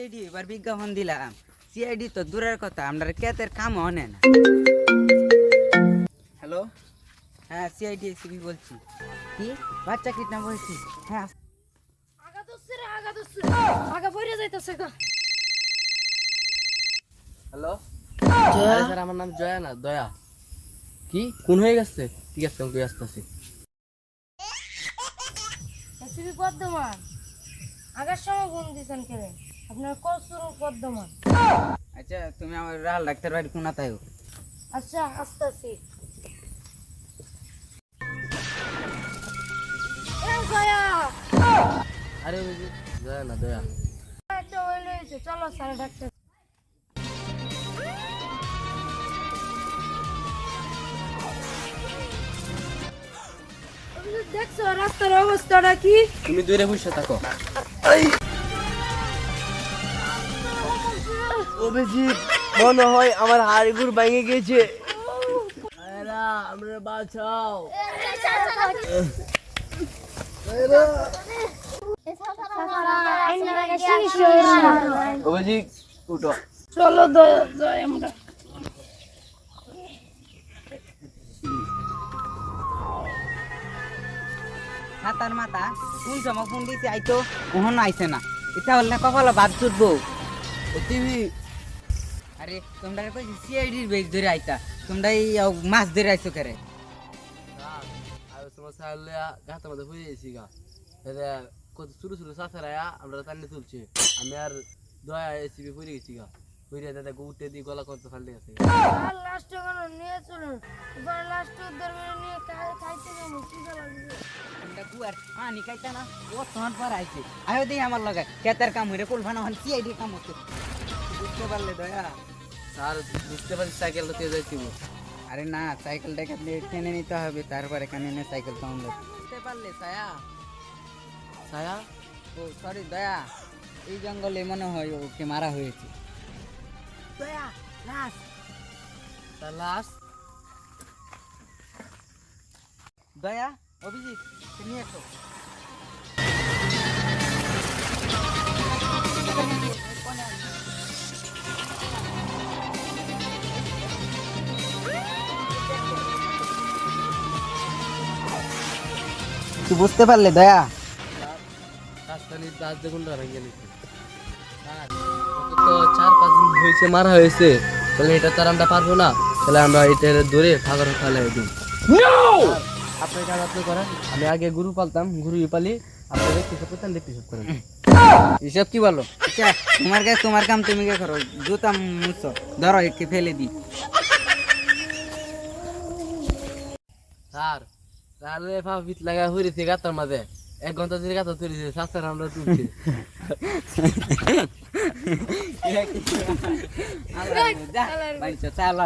CID এবার বিজ্ঞাপন দিলাম। সিআইডি তো দূরের কথা, আমরা কেতের কাম হনে না। হ্যালো, হ্যাঁ সিআইডি এসিবি বলছি। কি বাচ্চা কিডন্যাপ হয়েছি? হ্যাঁ হ্যালো আরে স্যার, আমার নাম জয়া না দয়া। কি কোন হয়ে গেছে? ঠিক আছে, আমি আসতেছি। এসিবি বর্ধমান আগের সময় ফোন দিয়েছেন কেন? আপনার কসুর বর্ধমান। আচ্ছা, তুমি আমার রাহাল ডাক্তার বাড়ি কোন তাই? আচ্ছা আসতেছি। আরে ওই যে জয়া না দয়া। চলো স্যার ডাক্তার। দেখছো রাস্তার অবস্থাটা কি? তুমি দূরে বসে থাকো। অভিজিৎ, মনে হয় আমার হাড়গুড় ভেঙে গেছে। আমরা বাঁচাও। অভিজিৎ উঠো। চলো যাই আমরা। হাতার মাথা কোন সময় ফোন দিয়েছি আইতো, কখনো আইসে না। এটা হলে কপালে বাদ চুটবো। টিভি আরে তোমরা কইছি সিআইডির বেগ ধরে আইতা, তোমরা এই মাছ ধরে আইছো কেরে? আর তোমার সাইলে গাছের মধ্যে হয়ে গেছি গা। কত ছোট ছোট চাষারা আমরা টানি তুলছি। আমি আর দয়া এসিবি পড়ে গেছি গা। পড়ে দাদা উঠে দিয়ে গলা করতে ফালতে গেছে। লাস্ট কোনো নিয়ে চলুন, এবার লাস্ট উদ্ধার করে নিয়ে খাইতে যাবো। কি লাগবে? তোমরা কুয়ার পানি খাইতা না, ও তোমার পর আইছে। আয়ো দেই আমার লগে কেতার কাম হইরে কোল ভানা হন সিআইডি কাম হচ্ছে। বুঝতে পারলে দয়া? স্যার বুঝতে পারছি সাইকেলটা তেজ যাইতিব। আরে না, সাইকেলটাকে টেনে নিতে হবে, তারপরে এখানে এনে সাইকেল চালানো। বুঝতে পারলে ছায়া? ছায়া ও সরি দয়া, এই জঙ্গলে মনে হয় ওকে মারা হয়েছে। দয়া লাশ। তার লাশ। দয়া অভিজিৎ নিয়ে এসো। তুই বুঝতে পারলে দয়া? রাজধানীর দাঁত দেখুন ভেঙে নিচ্ছে। স্যার তো 4-5 দিন হয়েছে মারা হয়েছে, তাহলে এটা তার আমরা পারবো না। তাহলে আমরা এটা ধরে ফাঁকার ফেলে দিই। আপনার কাজ আপনি করেন, আমি আগে গরু পালতাম, গরুই পালি। আপনারা কিছু করতেন, দেখতে সব করেন। এসব কি বলো? আচ্ছা তোমার কাছে তোমার কাম তুমি কে করো, জুতা মুছো, ধরো একে ফেলে দি। স্যার তাহলে ভিত লাগা হয়েছে গাতার মাঝে 1 ঘন্টা ধরে গাতা তুলেছে। স্যার আমরা তুলছি। চালা